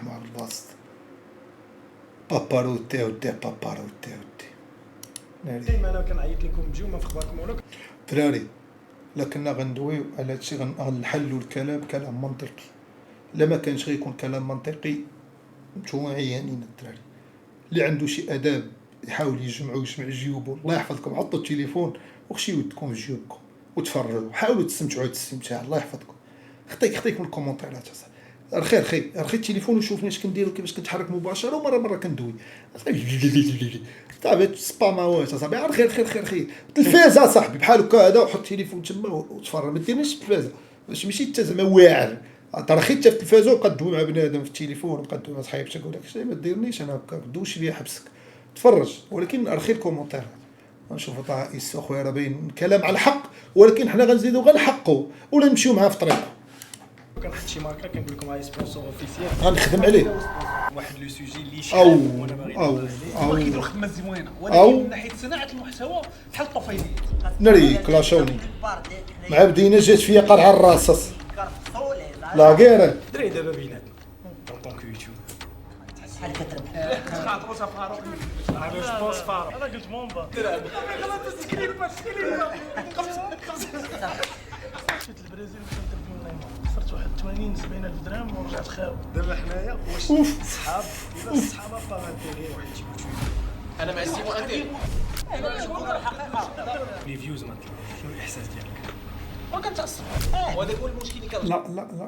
رحمة على الباسط. باباروتي ودي باباروتي ودي ديما انا كنعيط لكم تجيو ما في اخباركم ولا دراري. لكننا غندويو على هادشي، غنحلو الكلام كلام منطقي. لا ما كانش غيكون كلام منطقي نتوما عيانين الدراري. اللي عنده شي اداب يحاول يجمع جيوبو. الله يحفظكم، حطوا التليفون وخشيو يدكم في جيوبكم وتفرجوا، حاولوا تستمتعوا الاستمتاع. الله يحفظكم. خطيك من الكومونتيرات خير التليفون وشوفني اش كندير كيفاش كنتحرك مباشره، ومره كندوي صافي سباماوات صاحبي. خير التلفازه صاحبي بحال هكا هذا، وحط التليفون تما وتفرج. ما ديرنيش التلفازه باش ماشي انت زعما واعر ترى خير حتى في التلفازه وبقى تدوي مع بنادم في التليفون وبقى تدوي مع صحيبتك ولا شي. ما ديرنيش انا هكا، دوش ليا حبسك تفرج. ولكن ارخي الكومونتير نشوفوا طه يسو خويا راه باين كلام على الحق، ولكن حنا غنزيدو غنحقوا ولا نمشيو معاه في طريقه. كنحط شي ماركه كنقول لكم هاي سبونسور اوفيسيال غنخدم عليه واحد لو سوجي اللي او شحال وانا باغي او هو كيديروا خدمه زوينه، ولكن من ناحيه صناعه المحتوى بحال الطفيليه ناري كلاشوني مع بدينا جات فيا قرعه الراصص لا غير دري دابا بيناتنا اون طونك يوتيوب شحال كتربح خاطرو فاروق على سبونس فاروق انا قلت مومبا غلط كليبات مشيت للبرازيل وكنتربيو نيمار، صرت واحد 80-70 الف درهم ورجعت خاوي. دابا حنايا واش صحاب الا الصحابه با غير واحد يوتيوب انا مع السيمو انتي لي فيوز ما كاينش. شنو الاحساس ديالك؟ وكنتعصب وهذا هو المشكل اللي كان. لا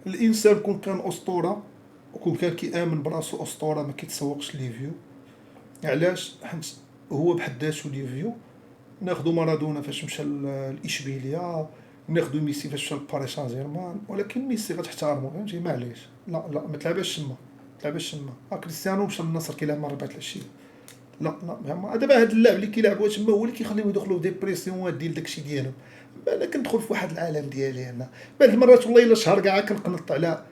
الانسان كون كان اسطوره وكون كان كيامن براسو اسطوره ما كيتسوقش لي فيو. علاش؟ حيت هو بحد ذاته لي فيو. ناخذ مارادونا فاش مشى لاشبيليا، ناخذ ميسي فاش مشى لباريس سان جيرمان، ولكن ميسي غتحتارمو فهمتي معليش. لا ما تلعبش تما كريستيانو مشى للنصر كيلعب مع 4 العشيه. لا دابا هاد اللاعب اللي كيلعبوا تما هو اللي كيخليو يدخلوا ديبرسيون ديال داكشي ديالهم. انا كندخل في واحد العالم ديالي انا بعض المرات والله الا شهر كاع كنقنط على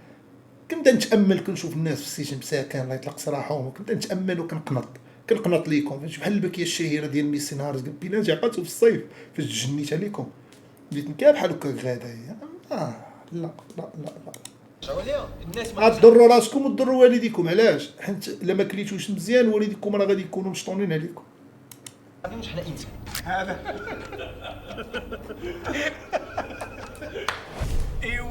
كنبدا نتامل كنشوف الناس في السجن مساكن الله يطلق سراحهم، وكنبدا نتامل وكنقنط ليكم بحال البكيه الشهيره ديال ميسي نهار بيناتي عقلتو في الصيف فاش تجنيت عليكم بديت نكا بحال هكا غادا هي. لا الناس غضروا راسكم وتضروا والديكم. علاش؟ حيت الا ما كليتوش مزيان والديكم راه غادي يكونوا مشطونين عليكم. مش حنا انسان هذا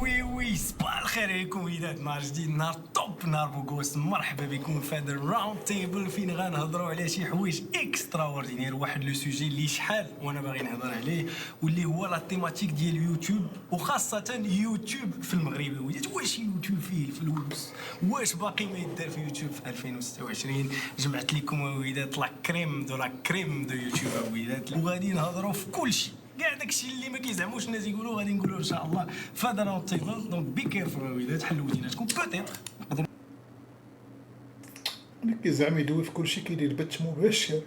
وي صباح الخير عليكم وليدات. نهار جديد، نهار توب، نهار بوغوس. مرحبا بكم في هذا الراوند تيبل فين غنهضروا على شي حوايج اكسترا اوردينير. واحد لو سوجي اللي شحال وانا باغي نهضر عليه، واللي هو لا تيماتيك ديال يوتيوب، وخاصه يوتيوب في المغرب. وليدات واش يوتيوب فيه الفلوس؟ واش باقي ما يدار في يوتيوب في 2026؟ جمعت لكم وليدات لا كريم دو يوتيوب وليدات، وغادي نهضروا في كل شيء. كاع داكشي اللي ما كيزعموش الناس يقولوا غادي نقولوا ان شاء الله في هذا الراوند تيبل. دونك بي كيرفول وليدات، حلوا وديناتكم. بوتيت اللي كيزعم يدوي في كلشي كيدير بث مباشر.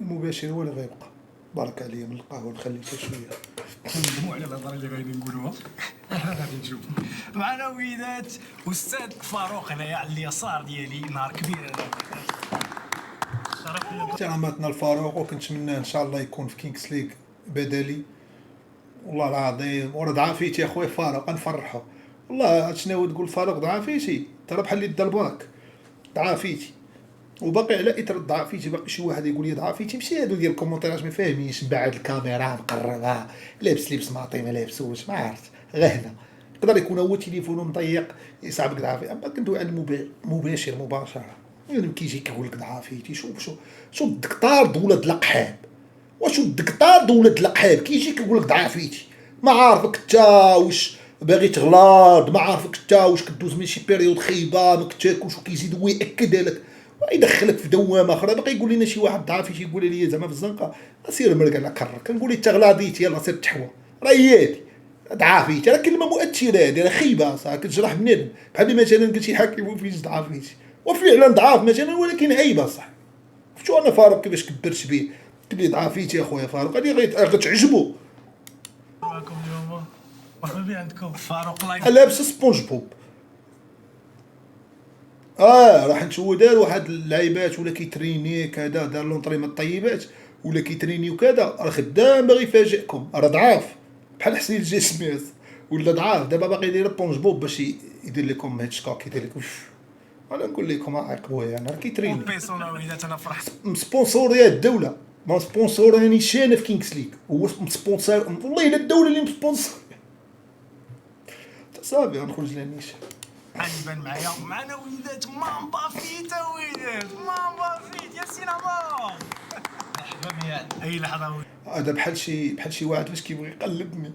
المباشر هو اللي غيبقى. بارك عليا من القهوه نخليتها شويه ندموا على الهضره اللي غادي نقولوها. احنا غادي نشوفوا معنا وليدات استاذ فاروق هنايا على اليسار ديالي. نهار كبير هذا. احتراماتنا الفاروق، وكنتمنى ان شاء الله يكون في كينغز ليغ بدلي. والله العظيم ورا ضعفيتي يا خويا فاروق نفرحو. والله شنو تقول فاروق ضعفيتي ترى بحال اللي الباك ضعفيتي، وباقي على اثر ضعفيتي باقي شي واحد يقول لي ضعفيتي. ماشي هادو ديال الكومونتيراج ما فاهمينش بعد الكاميرا مقربه لابس لبس معطي ما لابسوش ما عرفت غير هنا. يقدر يكون هو تليفونه مضيق يصعبك ضعفي. اما كندوي على المباشر مباشره يعني كيجي كيقول لك ضعفيتي. شو الدكتور دولة القحاب، واش الدكتور دولة القحاب كيجي كيقول لك ضعفيتي. ما عارفك حتى واش باغي تغلاض، ما عارفك حتى واش كدوز من شي بيريود خايبه ما كتاكلش، وكيزيد هو ياكدها لك ويدخلك في دوامه اخرى. باقي يقول لنا شي واحد ضعفيتي يقول لي زعما في الزنقه سير مرق على كرك. كنقول لي تغلاضيتي يلاه سير تحوى راه هي ضعفيتي. راه كلمه مؤثره هذه، راه خايبه صح كتجرح بنادم. بحال مثلا قلتي حاكم فيش ضعفيتي وفعلا ضعاف مثلا، ولكن عيبه صح. شو انا فاروق كيفاش كبرت بيه تبي ضعفيتي يا خويا فاروق غادي غتعجبو. معكم اليوم مرحبا بي عندكم فاروق لايف لابس سبونج بوب. راح نشوفو دار واحد اللعيبات ولا كيتريني كذا، دار لونطريمون الطيبات ولا كيتريني وكذا، راه خدام باغي يفاجئكم. راه ضعاف بحال حسين الجسميات ولا ضعاف دابا باقي يدير بونج بوب باش يدير لكم هيتشكوك يدير لكم انا نقول لكم عاقبوه انا راه كيتريني بيرسونا وليدات انا فرحت مسبونسوريا الدوله ما سبونسوراني شانه في كينغز ليغ هو سبونسور والله الا الدوله اللي مسبونسور صافي غنخرج لها نيشان يبان معنا وليدات مامبا فيت وليدات مامبا فيت يا سينما اي لحظه هذا بحال شي واحد فاش كيبغي يقلبني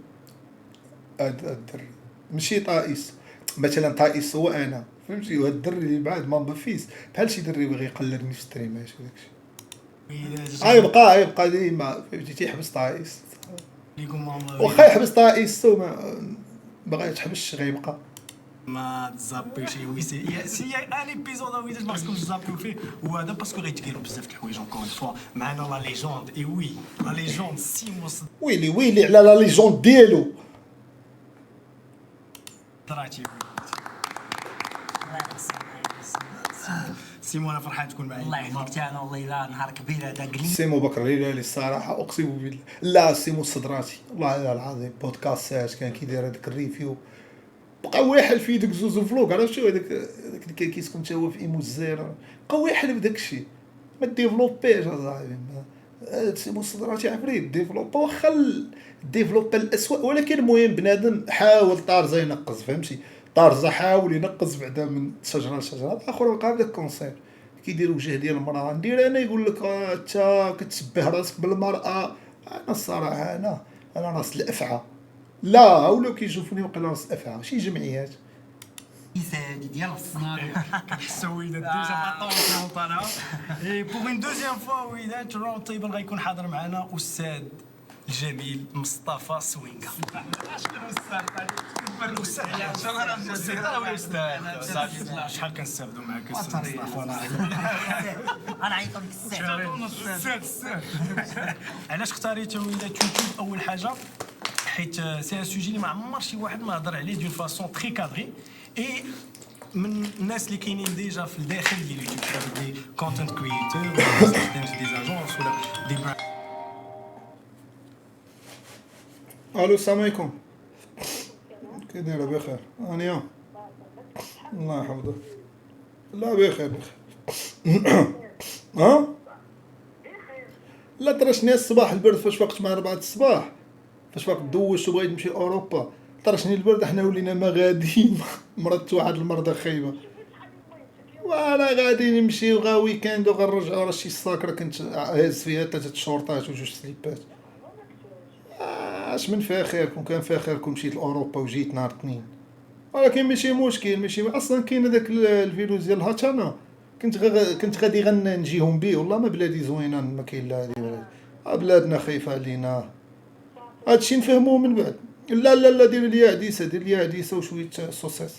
هذا الدري ماشي طائس مثلا طائس هو انا فهمتي وهاد الدري اللي بعد مامبا فيس بحال شي دري بغي يقلبني في ستريمات وداكشي يبقى ديما فهمتي تيحبس طائس ليكم مامبا واخا يحبس طائس باغي يتحبسش غيبقى ما تزابيوش ويسي سي ان ايبيزود وليدات ما خصكمش تزابيو فيه وهذا باسكو غيتكيروا بزاف د الحوايج اونكور فوا معنا لا ليجوند اي وي لا ليجوند سيموس ويلي على لا ليجوند ديالو دراتي سيمو انا فرحان تكون معايا الله يحفظك حتى انا والله الا نهار كبير هذا قليل. سيمو بكر ليلى الصراحه اقسم بالله لا سيمو الصدراتي والله العظيم بودكاستات كان كيدير هذاك الريفيو بقى واحد في ديك زوز فلوق عرفت شو هذاك اللي كيسكن تا هو في ايمو الزير بقى واحد بداك الشيء ما ديفلوبيش اصاحبي سيمو الصدراتي عفريت ديفلوبا واخا ديفلوبا الاسوء ولكن المهم بنادم حاول طارزه ينقز فهمتي طارزه حاول ينقز بعدا من شجره لشجره اخر بقى بداك الكونسير كيدير وجه ديال المراه ندير انا يقول لك انت كتشبه راسك بالمراه انا الصراحه انا راس الافعى لا ولاو كيشوفوني وقيلا راس الافعى شي جمعيات هادي ديال الصناري كنحسوا وليدات ديجا باطون طالعه اي بوغ اون دوزيام فوا وليدات راوند تيبل غيكون حاضر معنا استاذ الجميل مصطفى سوينكا شحال كنستافدوا معاك استاذ مصطفى غنعيطوا لك الساعه. علاش اختاريت وليدات يوتيوب اول حاجه حيت سي ان سوجي اللي ما عمر شي واحد ما هضر عليه دون فاسون تري كادري اي من الناس اللي كاينين ديجا في الداخل ديال اليوتيوب دي كونتنت كرييتور ولا دي زاجونس ولا دي الو السلام عليكم كي دايره بخير انيا الله يحفظك لا بخير ها لا طرشني الصباح البرد فاش وقت مع 4 الصباح فاش وقت دوزت وبغيت نمشي لاوروبا طرشني البرد حنا ولينا ما غاديين مرضت واحد المرضى خايبه وانا غادي نمشي وغا ويكاند وغنرجعوا راه شي ساكره كنت هاز فيها 3 شورطات وجوج سليبات اش من فيها خير كون كان فيها خير كون مشيت لاوروبا وجيت نهار اثنين ولكن ماشي مشكل ماشي اصلا كاين هذاك الفيروس ديال الهاتانا كنت غادي نجيهم به والله ما بلادي زوينه ما كاين لا هذه بلادنا خايفه علينا هادشي نفهموه من بعد لا دير لي عديسه وشويه صوصيص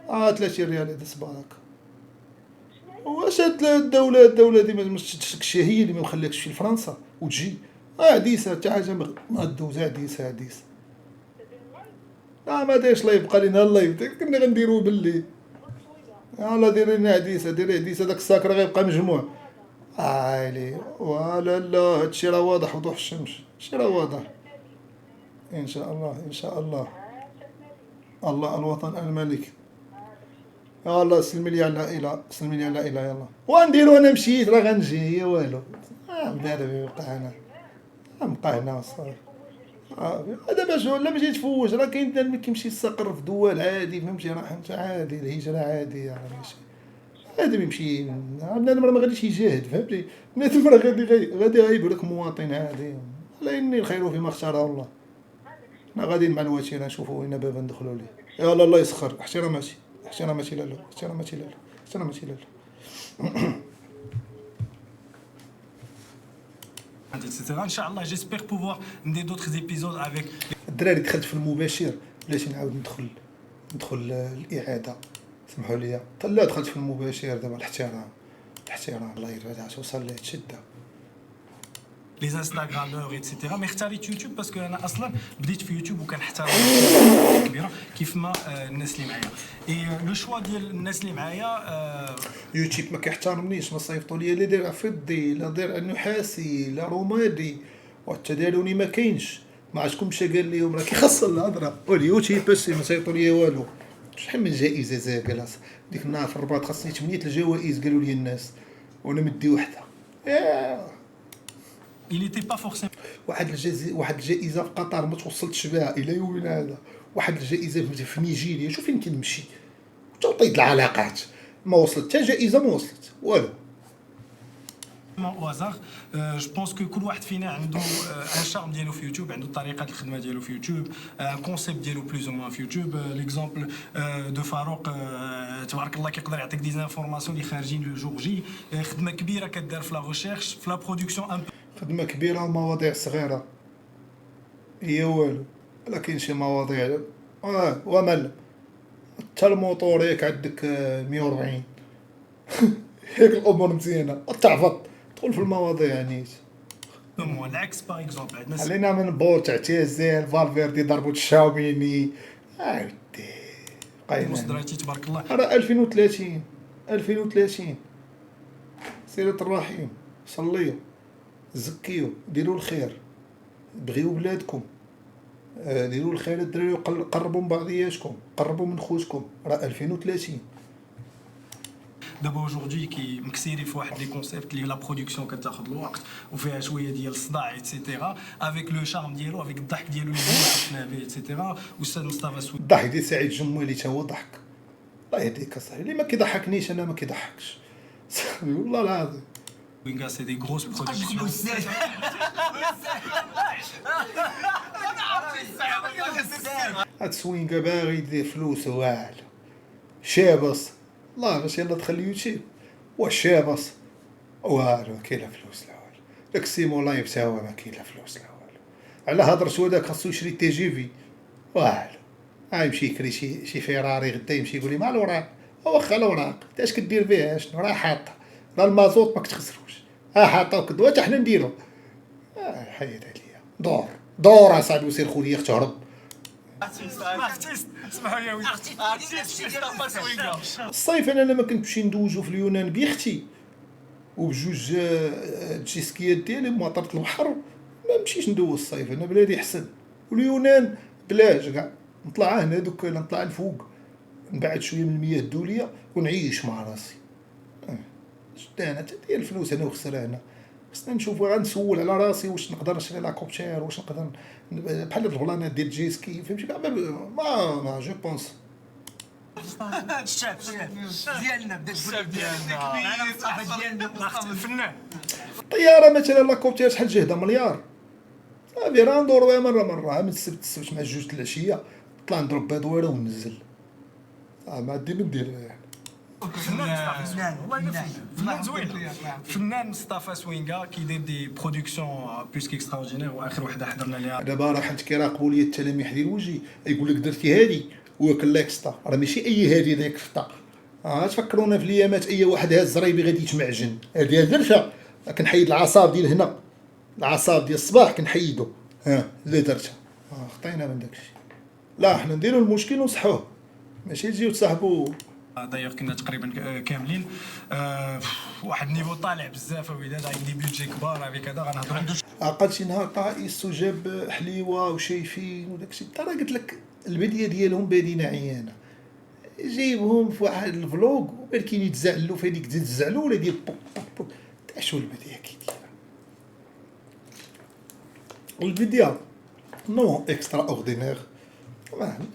30 ريال هذا صباك واش هاد الدوله دي ما تشكش هي اللي ما مخليكش تمشي لفرنسا وتجي عديسه حتى حاجه ما دوز عديسه ما دايرش لايف بقى لينا اللايف كنا غنديروه بالليل يلا ديري لنا عديسه داك الساك راه غيبقى مجموع عالي لا هادشي راه واضح وضوح الشمس هادشي راه واضح ان شاء الله الله الوطن الملك يلا سلمي لي على العائله يلا ونديرو انا مشيت راه غنجي هي والو مداربي بقى انا نبقى هنا صافي هذا باش ولا ماشي تفوج راه كاين بنادم كيمشي يستقر في دول عادي فهمتي راه انت عادي الهجره عادي راه ماشي هذا يمشي بنادم راه ما غاديش يجاهد فهمتي بنادم راه غادي غيبرك مواطن عادي لا اني الخير فيما اختاره الله حنا غاديين مع الوتيره نشوفوا وين باب ندخلوا ليه يلا الله يسخر احتراماتي لا ان شاء الله جيسبيغ بوفوار ندير دوطخ زيبيزود افيك الدراري دخلت في المباشر بلاتي نعاود ندخل الاعاده سمحوا لي لا دخلت في المباشر دابا الاحترام الله يرضى توصل ليه تشده لي انستغرامور ايتترا مي اختاريت يوتيوب باسكو انا اصلا بديت في يوتيوب وكنحترم كبيره كيف ما الناس اللي معايا اي لو شوا ديال الناس اللي معايا يوتيوب ما كيحترمنيش ما صيفطوا لي لا داير فضي لا داير نحاسي لا رمادي والتداولي ما كاينش ما عرفت شكون مشى قال لهم راه كيخص الهضره واليوتيوبرز ما سيطوا ليا والو. شحال من جائزه زاكله ديك النهار في الرباط خاصني 8 الجوائز قالوا لي الناس وانا مدي وحده. il était pas forcément واحد الجائزه في قطر ما توصلتش بها الى يومنا هذا. واحد الجائزه في نيجيريا شوف فين كنمشي توطيد العلاقات ما وصلت حتى جائزه ما وصلت والو. au hasard. Je pense que كل واحد فينا عنده ان شارم ديالو في يوتيوب، عنده طريقه الخدمه ديالو في يوتيوب، كونسيبت ديالو بلوز او موان في يوتيوب. ليكزامبل دو فاروق تبارك الله كيقدر يعطيك دي زانفورماسيون اللي خارجين لو جور جي. خدمه كبيره كدار في لا ريشيرش في لا برودكسيون ان خدمه كبيره ومواضيع صغيره هي والو. ولا كاين شي مواضيع ومال حتى الموطور ياك عندك 140 هيك الامور مزيانه تعفط تدخل في المواضيع نيت. العكس باغ اكزومبل عندنا علينا من بوت اعتزال فالفيردي ضربوا الشاوميني ودي قايمين مصدراتي تبارك الله. راه 2030 صلة الرحيم صليوا زكيوا ديروا الخير بغيو بلادكم ديروا الخير الدراري قربوا من بعضياتكم قربوا من خوتكم راه 2030. دابا اوجوردي كي مكسيري في واحد لي كونسيبت اللي لا برودكسيون كتاخذ الوقت وفيها شويه ديال الصداع ايتترا افيك لو شارم ديالو افيك الضحك ديالو اللي عرفنا به ايتترا. واستاذ مصطفى سويد الضحك ديال سعيد جمالي تا هو ضحك الله يهديك اصاحبي اللي ما كيضحكنيش انا ما كيضحكش صاحبي والله العظيم. وينغا سي دي غروس برودكسيون. هاد سوينغا باغي يدير فلوس والو شابص الله باش يلا دخل اليوتيوب واش شابص والو ما كاين لا فلوس لا والو. داك سيمو لايف تا هو ما كاين لا فلوس لا والو. على هضرتو هذاك خاصو يشري تي جي في والو. يمشي يكري شي فيراري غدا يمشي يقول لي مع الوراق واخا الوراق انت اش كدير بها شنو راه حاطه راه المازوط ما كتخسروش حاطه وكدوا حتى حنا نديرو حيد عليا دور اصاحبي وسير خو لي تهرب. اسمحوا لي الصيف انا لما كنت نمشي ندوزو في اليونان بيختي وبجوج الجيسكيات ديالي مطرة البحر ما نمشيش ندوز الصيف انا بلادي احسن. واليونان بلاش كاع نطلع هنا دوك نطلع الفوق نبعد شويه من المياه الدوليه ونعيش مع راسي. شد انا ديال الفلوس انا وخسر هنا خصنا نشوفوا غنسول على راسي واش نقدر نشري لاكوبتير واش نقدر بحال الفلانات ديال جيسكي فهمتي كاع ما جو بونس. الشاب ديالنا بدا الشاب ديالنا الفنان. الطياره مثلا لاكوبتير شحال جهدها مليار صافي راه ندور بها مره من السبت مع جوج العشيه نطلع نضرب بدويره وننزل ما عندي ما ندير يعني. فنان زوين. فنان مصطفى سوينغا كيدير دي برودكسيون بلوس كيكستراوردينير. واخر وحده حضرنا ليها دابا راه حيت كيراقبوا لي التلاميذ ديال وجهي يقول لك درتي هادي وكل لاكستا راه ماشي اي هادي ديك فطا تفكرونا في الايامات اي واحد هاز زريبي غادي يتمعجن هادي درتها كنحيد العصاب ديال هنا العصاب ديال الصباح كنحيدو اللي درتها خطينا من داكشي. لا حنا نديرو المشكل ونصحوه ماشي تجيو تصاحبوا. دايوغ كنا تقريبا كاملين واحد النيفو طالع بزاف وداد عندي بيدجي كبار هذيك هذا غنهضروا. عقلت شي نهار طائس وجاب حليوه وشايفين وداكشي ترى قلت لك البديه ديالهم بادينا عيانه جايبهم في واحد الفلوق وبالكين يتزعلوا في هذيك تزعلوا ولا ديال بوك تاع شو البديه كي دايره الفيديو نو اكسترا اوردينير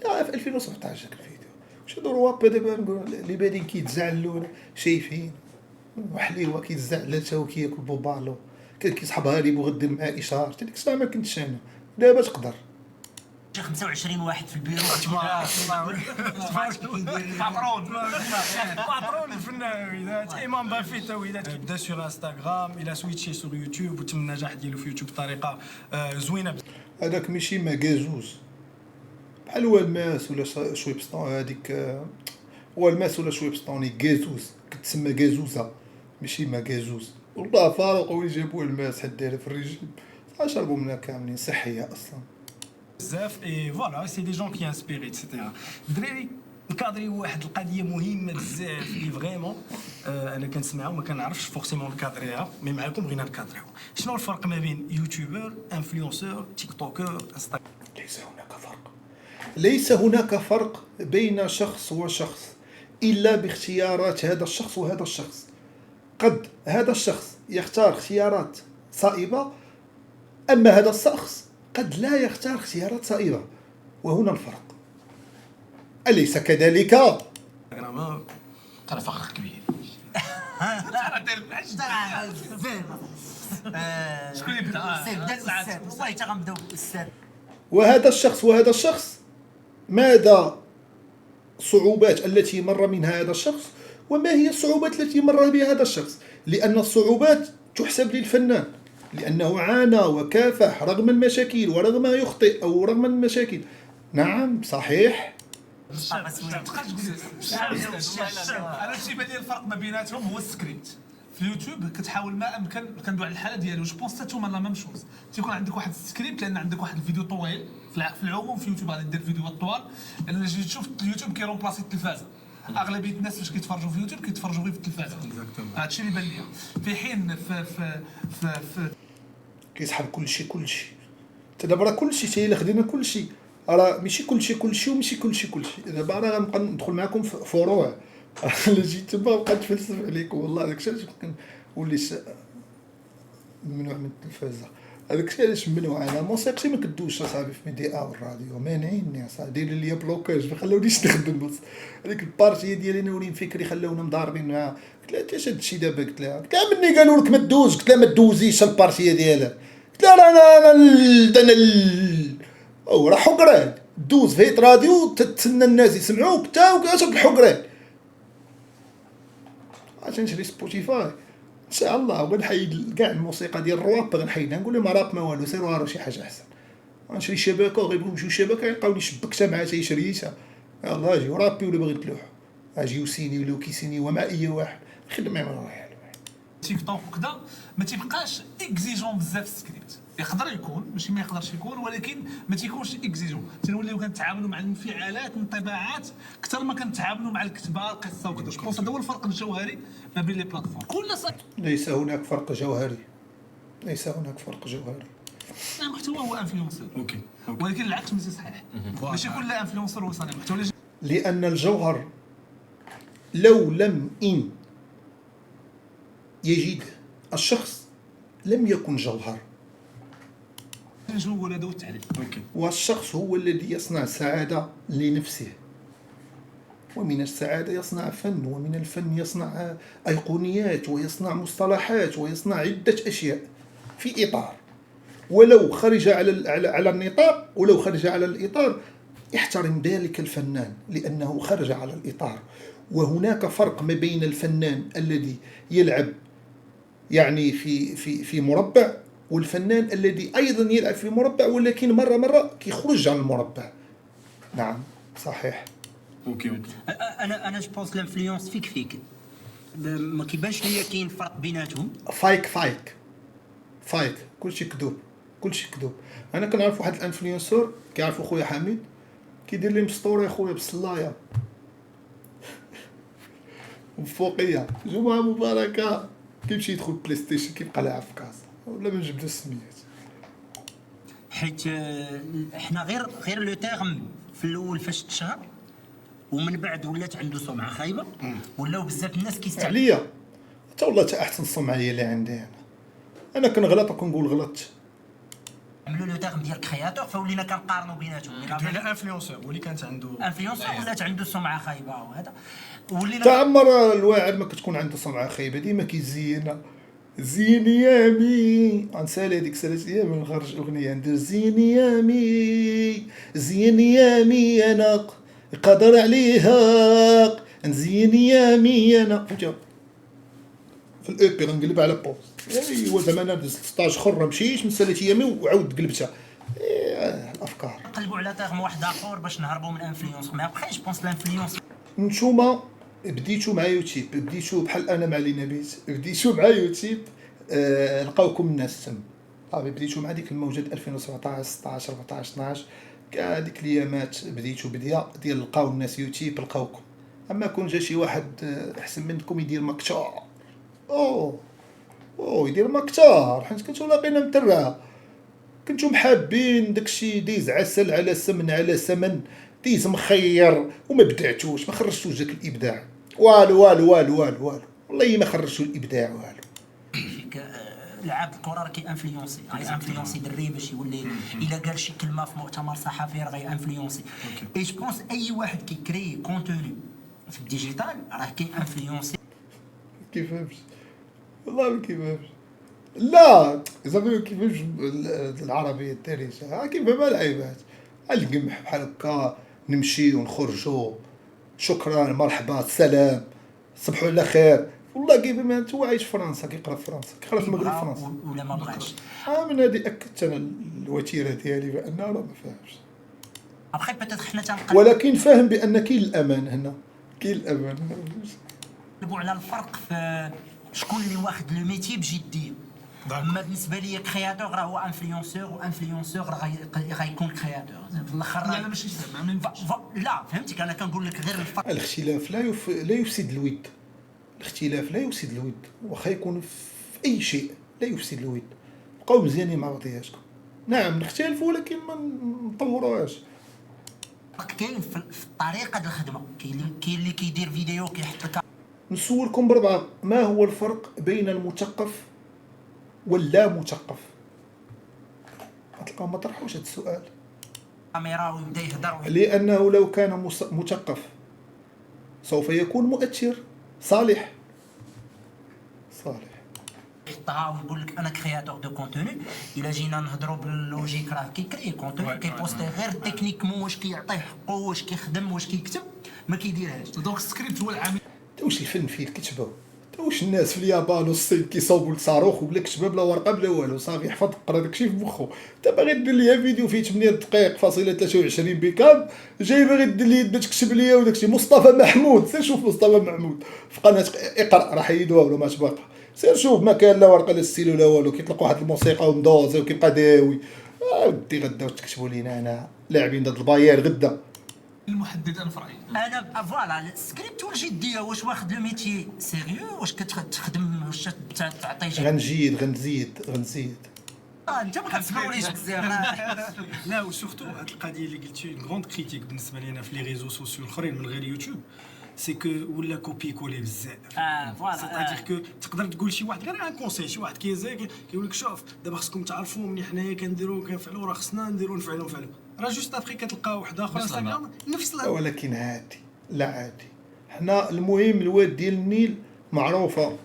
في 2017 الفيديو واش هادو روا دابا نقول اللي بادين كيتزعلوا شايفين وحليوه كيتزعل حتى هو كياكل بوبالو كان كيصحابها لي بغا دير معاه اشهار حتى ديك الساعه ما كنتش انا دابا تقدر 25 واحد في البيرو باترون الفنان وليدات امام بافيتا وليدات بدا سور انستغرام الى سويتشي سور يوتيوب وتم النجاح ديالو في يوتيوب بطريقه زوينه بزاف. هذاك ماشي ماكازوز بحال هو الماس ولا شوي بسطون هذيك هو الماس ولا شوي بسطوني كازوز كتسمى كازوزه ماشي ماكازوز. والله فاروق وين جابوا الماس حد دايره في الريجيم شربوا منها كاملين صحيه اصلا بزاف اي فوالا سي دي جون كي انسبيري ايتترا. الدراري نكادري واحد القضيه مهمه بزاف اللي فريمون انا كنسمعها وما كنعرفش فورسيمون نكادريها، مي معاكم بغينا نكادريو. شنو الفرق ما بين يوتيوبر، انفلونسور، تيك توكر، انستغرام؟ ليس هناك فرق بين شخص وشخص إلا باختيارات هذا الشخص وهذا الشخص. قد هذا الشخص يختار اختيارات صائبة، أما هذا الشخص قد لا يختار اختيارات صائبة، وهنا الفرق. أليس كذلك؟ ترى فخر كبير. شكون يبدا؟ الاستاذ والله حتى غنبداو بالاستاذ. وهذا الشخص وهذا الشخص ماذا الصعوبات التي مر منها هذا الشخص، وما هي الصعوبات التي مر بها هذا الشخص؟ لأن الصعوبات تحسب للفنان لأنه عانى وكافح رغم المشاكل ورغم يخطئ أو رغم المشاكل. نعم صحيح. انا تيبان لي الفرق ما بيناتهم هو السكريبت. في اليوتيوب كتحاول ما امكن كندوي على الحاله ديالو، جو بونس حتى نتوما لا ميم شوز، تيكون عندك واحد السكريبت لان عندك واحد الفيديو طويل. في العموم في اليوتيوب غادي دير فيديوهات طوال، لان اللي جيت تشوف اليوتيوب كيرومبلاسي التلفازه. اغلبيه الناس فاش كيتفرجوا في اليوتيوب كيتفرجوا غير في التلفازه. هادشي اللي بان ليا، في حين في كيسحب كلشي. حتى دابا راه كلشي حتى الا خدينا كلشي، راه ماشي كلشي وماشي كلشي. دابا انا غنبقى ندخل معكم في فروع. الا جيت تما بقيت نتفلسف عليكم والله. داكشي علاش وليت ممنوع من التلفازه. هذاكشي علاش ممنوع. انا موسيقتي ما كدوش اصاحبي في ميديا والراديو، مانعيني اصاحبي، دايرين ليا بلوكاج ما خلاونيش نخدم. بس هذيك البارتيه ديالي ناولين فكري خلاونا مضاربين معاها. قلت لها انت هاد الشيء دابا، قلت لها مني قالوا لك ما دوز، قلت لها ما دوزيش البارتيه ديالها، قلت لها انا راه حقران دوز في راديو تتسنى الناس يسمعوك تا وكاشد الحقران. عشان نشري سبوتيفاي ان شاء الله وغنحيد كاع الموسيقى ديال الرواب، غنحيدها نقول لهم راب ما والو، سيروا راه شي حاجه احسن. غنشري شبكه وغيبغيو يمشيو شبكه يلقاوني شبكتها مع شي شريتها. يلاه اجيو رابي ولا باغي تلوحوا، اجيو سيني ولا كيسينيو مع اي واحد خدمه ما رايح. تيك توك وكذا ما تيبقاش اكزيجون بزاف السكريبت. يقدر يكون ماشي ما يقدرش يكون، ولكن ما تيكونش اكزيجون. تنوليو كنتعاملوا مع الانفعالات الانطباعات اكثر ما كنتعاملوا مع الكتابه القصه وكذا. جو بونس هذا هو الفرق الجوهري ما بين لي بلاتفورم. كل صح ليس هناك فرق جوهري. المحتوى هو انفلونسر، اوكي، ولكن العكس ماشي صحيح. ماشي كل انفلونسر هو صانع محتوى. لأن الجوهر لو لم يجد الشخص لم يكن جوهر. نقول هذا هو التعريف. والشخص هو الذي يصنع السعادة لنفسه، ومن السعادة يصنع فن، ومن الفن يصنع أيقونيات ويصنع مصطلحات ويصنع عدة أشياء في إطار. ولو خرج على النطاق، ولو خرج على الإطار يحترم ذلك الفنان لأنه خرج على الإطار. وهناك فرق ما بين الفنان الذي يلعب يعني في مربع، والفنان الذي أيضا يلعب في مربع ولكن مرة كيخرج عن المربع. نعم صحيح. اوكي. انا جو بونس لانفلونس فيك ما كيبانش ليا كاين فرق بيناتهم. فايك كلشي كذوب. انا كنعرف واحد الانفلونسور كيعرفو خويا حميد كيدير لي مسطوري خويا بالصلايه وفوقيه جمعه مباركه كيمشي يدخل بلاي ستيشن كيبقى لاعب في كاس ولا ما نجبدو السميات. حيت حنا غير لو تيرم في الاول فاش تشهر ومن بعد ولات عنده سمعه خايبه، ولاو بزاف الناس كيستعملوا عليا حتى والله حتى احسن سمعه هي اللي عندي انا كنغلط وكنقول غلطت. عملوا لو تيرم ديال كرياتور فولينا كنقارنوا بيناتهم. على انفلونسور ولي كانت عنده انفلونسور ولات عنده سمعه خايبه وهذا ولينا تعمر الواعر ما كتكون عنده سمعه خايبه ديما كيزينها. زيني يامي غنسالي هذيك سالات ايام نخرج اغنيه ندير زيني يامي انا قادر عليها نزين يامي انا فهمتي. في الاي بي غنقلب على بوز ايوا زعما انا دزت 16 اخر مشيت من سالات ايامي وعاود قلبتها. الافكار نقلبوا على تيرم واحد اخر باش نهربوا من الانفلونس. ما بقاش بونس لانفلونس. نتوما بديتو مع يوتيوب، بديتو بحال انا مع لينابيت بديتو مع يوتيوب لقاوكم الناس تم صافي. بديتو مع ديك الموجه 2017 16 14 12 كاع هذيك الايامات بديتو بديه ديال لقاو الناس يوتيوب لقاوكم. اما كون جا شي واحد احسن منكم يدير مكتار، يدير مكتار، حيت كنتو لاقينا مترعه، كنتو محابين داكشي ديز عسل على سمن على سمن، ديز مخير وما بدعتوش، ما خرجتوش داك الابداع، والو والو والو والو والو، والله ما خرجتو الابداع والو. لعاب الكره راه كي انفلونسي، انفلونسي دري باش يولي الا قال شي كلمه في مؤتمر صحفي راه غي انفلونسي. اي جو بونس اي واحد كيكري كونتوني في الديجيتال راه كي انفلونسي. كيفاش والله ما كيفاش، لا زعما كيفاش العربيه الدارجه كيفهمها العيبات، القمح بحال هكا نمشي ونخرجوا شكرا مرحبا السلام صبحوا على خير، والله كيفهمها. انت عايش في فرنسا كيقرا في فرنسا كيقرا في المغرب فرنسا ولا ما بغاش. من هذه اكدت انا الوتيره ديالي بان راه ما فاهمش، ابخي بيتيت حنا تنقلبوا ولكن فاهم بان كاين الامان هنا، كاين الامان على الفرق في شكون اللي واخد لو ميتي بجديه. اما بالنسبه لي كرياتور راه هو انفلونسور، وانفلونسور راه غيكون كرياتور في الاخر. لا ماشي زعما لا فهمتك، انا كنقول لك غير الفرق. الاختلاف لا يفسد الود، الاختلاف لا يفسد الود، واخا يكون في اي شيء لا يفسد الود، بقاو مزيانين مع بعضياتكم. نعم نختلفوا ولكن ما نطوروهاش. كاين في طريقه الخدمه، كاين اللي كيدير فيديو كيحط لك. نسولكم بربعه، ما هو الفرق بين المثقف واللا مثقف؟ غتلقاو ما طرحوش هذا السؤال، كاميرا ويبدا يهضر لانه لو كان مثقف سوف يكون مؤثر صالح يحطها ويقول لك انا كرياتور دو كونتوني. الا جينا نهضروا باللوجيك راه كيكري كونتوني كيبوستي غير تكنيكمون واش كيعطيه حقه، واش كيخدم، واش كيكتب، ما كيديرهاش. دونك السكريبت هو العامل. واش الفن فيه الكتابه؟ واش الناس في اليابان والصين كيصاوبوا الصاروخ وبلا كتابه بلا ورقه بلا والو، صافي حفظ قرا داكشي في مخو. انت باغي دير ليا فيديو فيه 8 دقائق فاصله 23 بكام، جاي باغي دير لي باش تكتب ليا وداكشي. مصطفى محمود، سير شوف مصطفى محمود في قناه اقرا، راه حيدوها ولا ما تبقى، سير شوف ما كان لا ورقه لا ستيلو لا والو، كيطلق واحد الموسيقى ومدوزه وكيبقى داوي. ودي غدا تكتبوا لينا انا لاعبين ضد الباير غدا. المحدد انا في رايي انا فوالا السكريبت والجديه، واش واخد لو ميتي سيريو، واش كتخدم، واش تعطي غنزيد انت ما كتسمعونيش بزاف. لا وسورتو هاد القضيه اللي قلتي اون غروند كريتيك بالنسبه لينا في لي ريزو سوسيو الاخرين من غير يوتيوب، سي كو ولا كوبي كولي بزاف. فوالا سيتادير كو تقدر تقول شي واحد غير ان كونساي، شي واحد كيقول لك شوف دابا خصكم تعرفوا ملي حنايا كنديروا كنفعلوا راه خصنا نديروا نفعلوا راه جوست ابخي كتلقى واحد اخر انستغرام نفس ولكن عادي، لا عادي. حنا المهم الواد ديال النيل معروفه